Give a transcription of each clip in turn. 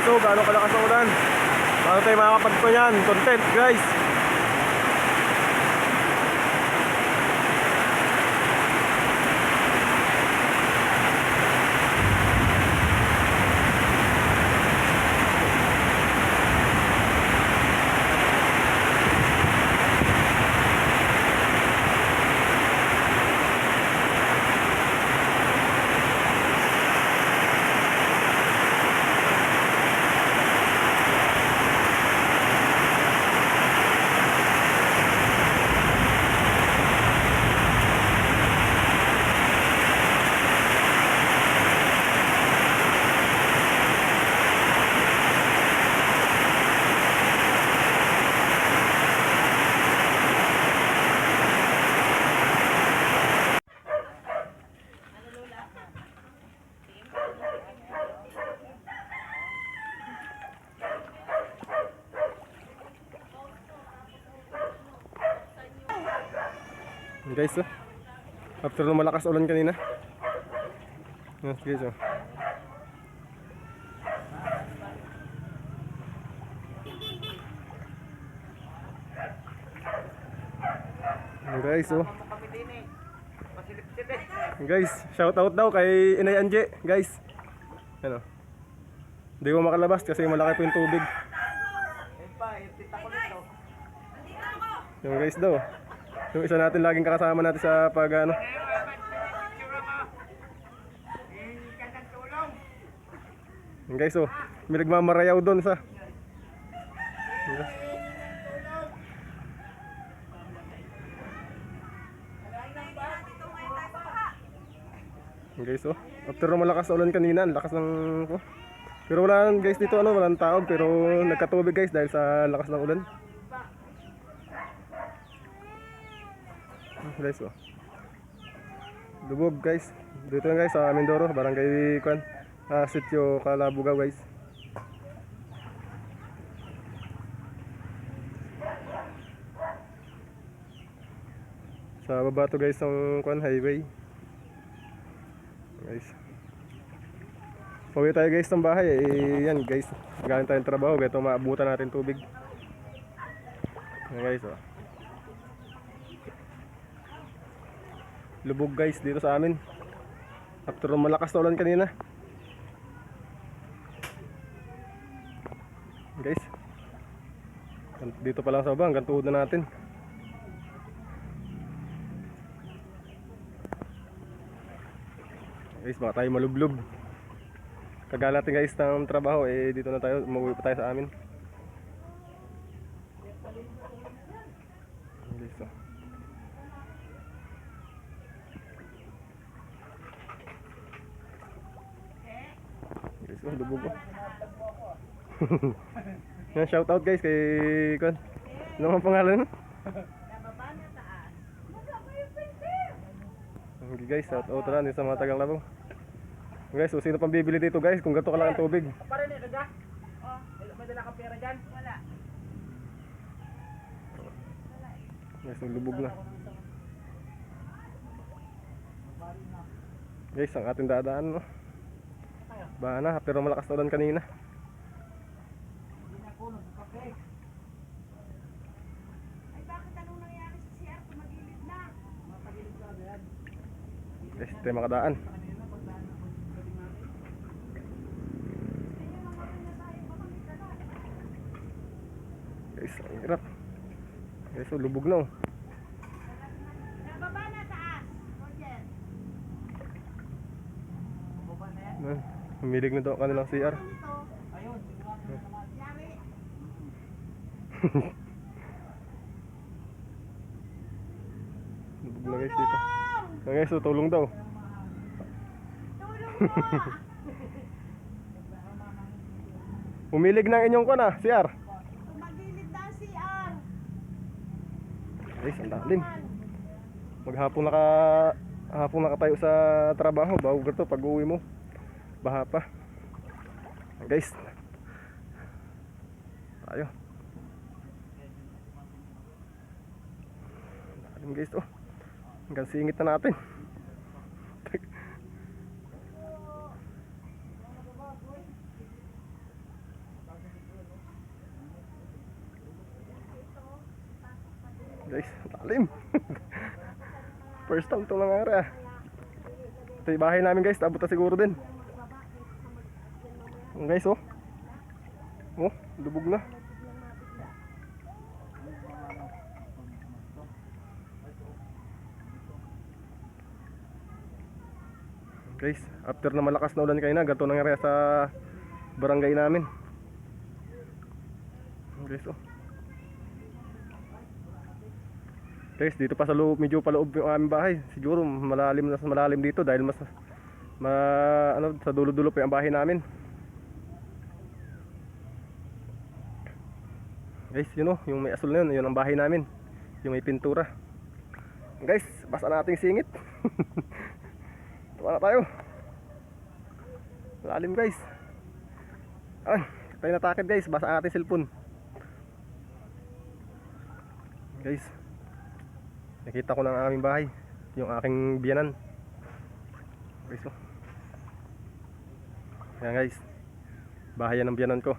guys, oh, gaano kalakas ang ulan. Paano tayo makakapagpanyan? Content guys. Guys, oh, after nung malakas ulan kanina. Yes, guys, oh. Guys, oh. Guys, shout out daw kay Inay Anje, guys. Ano? Hindi ko makalabas kasi malaki po yung tubig. Yung guys daw. Yung isa natin laging kakasama natin sa pag ano. Yung guys, oh, may nagmamarayaw doon sa. Yung guys, oh, after na malakas na ulan kanina, lakas ng oh. Pero wala guys dito ano, walang tao pero nagkatubig guys dahil sa lakas ng ulan. Guys, oh. Lubog guys. Dito yan guys sa Mindoro, barangay Kwan, Sitio Kalabugaw guys. Sa baba to guys ng Kwan highway. Guys. Pauwi tayo guys ng bahay yan guys. Galing tayong trabaho, ganito maabutan natin tubig. Yan guys, oh. Lubog guys dito sa amin. After malakas na ulan kanina. Guys. Dito pa lang sa baba, hanggang tuhod na natin. Guys, baka tayo malublob. Kagala natin guys ng trabaho dito na tayo, umuwi pa tayo sa amin. Guys, oh. Guys, oh, lubog ko. Yan, shout out guys kay Kon. Ano ang pangalan? Okay guys, shout out na din sa mga tagang Labong. Guys, so sino pang bibili dito guys kung ganito ka lang ang tubig? Pare ni Raja? Oh, may dala ka pera diyan? Wala. Guys, lubog na. Guys, ang ating dadaan, no? Bana, pero malakas na ulan kanina. Guys, tayo makadaan. Guys, ang hirap. Guys, so lubog na, oh. Nababa na taas, Roger. Humilig na daw kanilang CR. Ayun, sigurado na naman. Yari. Lubog na guys dito. Ah, guys, so tulong daw. Tulong mo. Humilig na ang inyong kuwan, CR. Tumagilid na ang CR. Guys, ang lalim. Maghapon nakatayo sa trabaho bago ganito pag uwi mo. Baha pa. Guys. Tayo. Lalim guys, oh. Hanggang singit na natin. Guys, lalim. First time itong nangyari ah. Ito yung bahay namin guys, abot na siguro din. Guys oh. Oh, lubog na. Guys, after na malakas na ulan kayo na, ganito nangyari sa barangay namin. Guys oh. Guys, dito pa sa loob, medyo paloob yung aming bahay. Siguro malalim na malalim dito dahil mas ano, sa dulo-dulo pa yung bahay namin. Guys, yun oh, yung may asul na yun ang bahay namin. Yung may pintura. Guys, basa nating singit. Tuwa na tayo. Malalim guys. Ay, tayo natakit guys, basa ang ating cellphone. Guys, nakita ko ng aming bahay, yung aking biyanan. Guys oh. Ayan guys, bahay yan ng biyanan ko.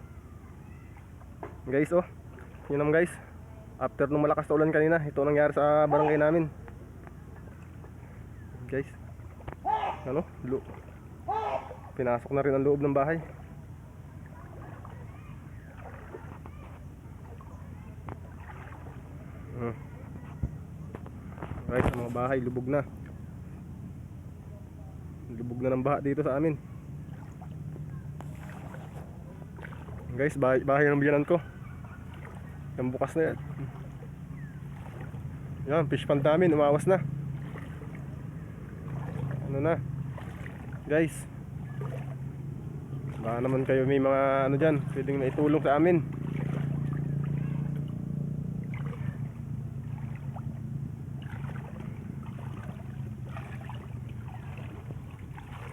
Guys oh, yun naman guys. After nung malakas na ulan kanina, ito nangyari sa barangay namin. Guys, ano, pinasok na rin ang loob ng bahay. Guys, ang mga bahay lubog na. Lubog na ng baha dito sa amin. Guys, bahay ng biyanan ko. Yung bukas na yan. Yan, fish pond namin, umawas na. Ano na guys, baka naman kayo may mga ano dyan, pwedeng naitulong sa amin.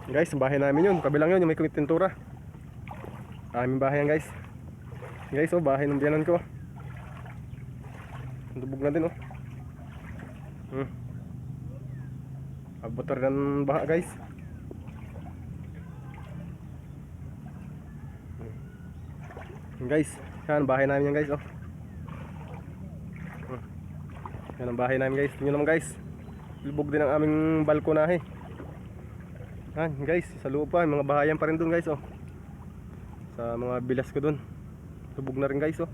Guys, bahay namin yun, kabilang yun, yung may pintura. Aming bahay yan guys. Guys oh, bahay ng biyanan ko. Lubog na din oh. Abot na rin ang baha guys. Guys, yan bahay namin yan guys oh. Yan ang bahay namin guys. Yun naman guys, lubog din ang aming balkonahe. Yan guys, sa loob pa, mga bahayan pa rin dun guys oh. Sa mga bilas ko dun, lubog na rin guys oh.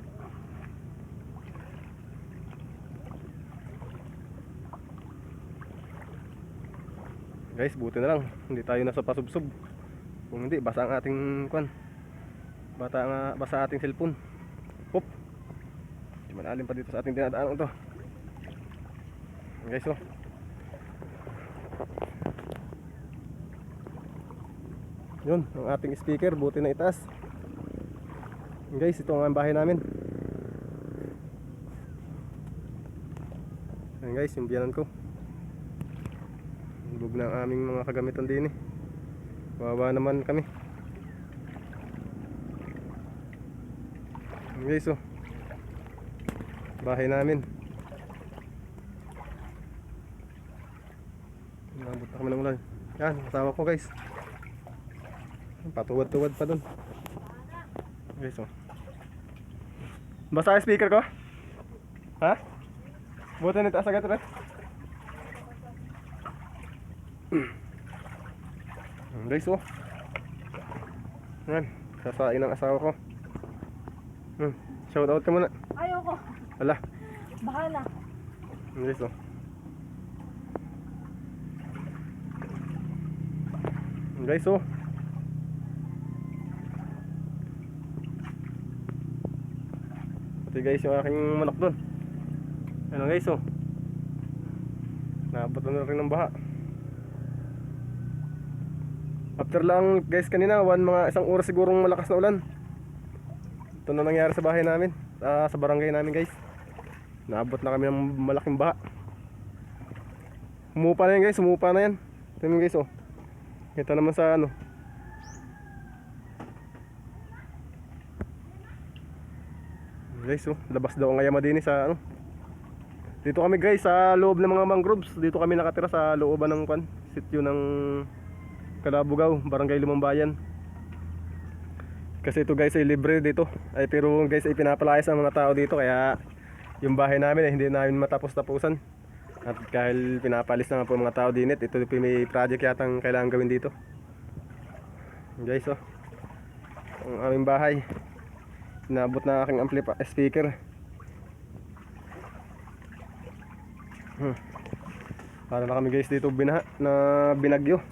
Guys, buti na lang hindi tayo nasa pasubsob. Kung hindi, basa ang ating kwan. Basa ating cellphone. Hop. Malalim pa dito sa ating dinadaanan to. Guys oh. Yun, ang ating speaker, buti na itaas. Guys, ito ang bahay namin. Ayan guys, yung biyanan ko. Lubog na ang aming mga kagamitan din eh. Wawa naman kami. Ayan guys oh, bahay namin. Nabot na kami ng ulan. Yan, kasama ko guys. Patuwad-tuwad pa dun. Guys oh. Basta yung speaker ko? Ha? Buti na itaas agad rin. Guys oh. Yan, sasain ang asawa ko. Shout out ka muna. Ayoko. Wala. Bahala. Guys oh. Guys oh. Pati guys yung aking manok doon. Ano guys oh. Naabot na rin ng baha. After lang guys kanina, mga isang oras sigurong malakas na ulan. Ito na nangyari sa bahay namin, sa barangay namin guys. Naabot na kami ng malaking baha. Humupa na yan guys, humupa na yan. Ito naman guys oh. Ito naman sa ano. Guys oh, labas daw ang Ayama din sa ano. Dito kami guys sa loob ng mga mangroves. Dito kami nakatira sa looban ng sitio ng Kalabugaw, Barangay Lumambayan. Kasi ito guys ay libre dito. Ay pero guys ay pinapalayas ang mga tao dito kaya yung bahay namin hindi namin matapos-tapusan. At dahil pinapalis na nga po mga tao dinit, ito may project yatang kailangan gawin dito. Guys, oh. Ang aming bahay. Inabot na aking speaker. Para na kami guys dito binagyo.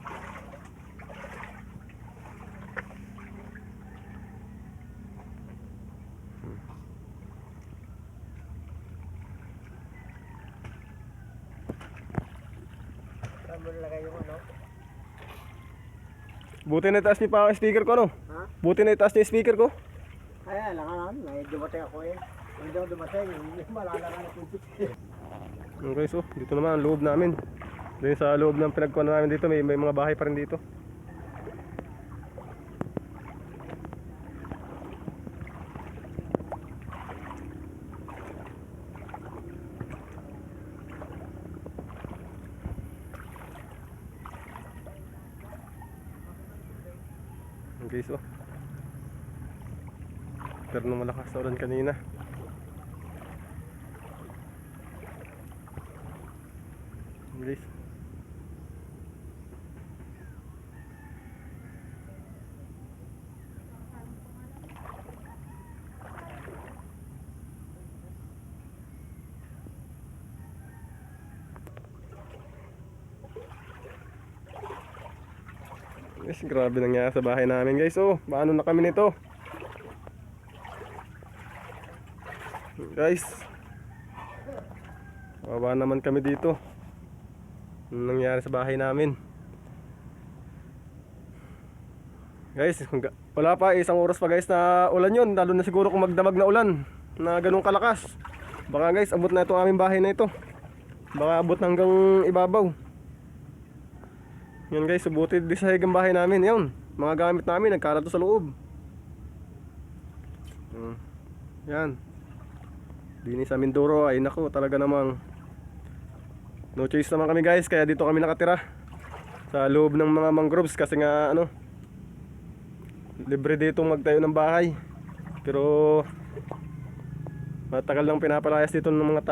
Saan mo nilagay yung ano? Buti na itaas niyo pa ang speaker ko, no? Ha? Buti na itaas niyo yung speaker ko. Ay, alangan. May dumating ako eh. Hindi ako dumating. Hindi malalangan ako. Okay, so dito naman ang loob namin. Doon sa loob ng pinagkuhan namin dito, may mga bahay pa rin dito. Okay, so pero nung malakas na ulan kanina. Guys, guys, grabe nangyari sa bahay namin guys. Oh, paano na kami nito? Guys, kawawa naman kami dito. Ano nangyari sa bahay namin? Guys, wala pa, isang oras pa guys na ulan yun. Lalo na siguro kung magdamag na ulan na ganun kalakas. Baka guys, abot na itong aming bahay na ito. Baka abot hanggang ibabaw. Yan guys, subuti di sa higang bahay namin. Yan, mga gamit namin nagkarato sa loob. Yan. Dini sa Mindoro ay nako, talaga namang no choice naman kami guys, kaya dito kami nakatira sa loob ng mga mangroves kasi nga ano, libre dito magtayo ng bahay. Pero matagal lang pinapalayas dito ng mga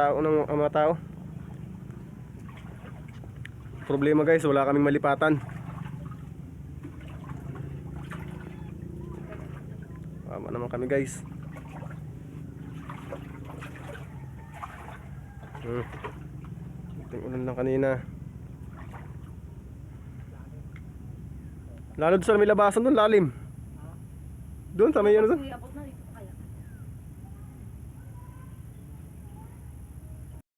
tao, Problema guys, wala kaming malipatan. Tama naman kami guys. Ting ulan lang kanina. Lalo doon sa may labasan doon, lalim. Doon sa may ano doon.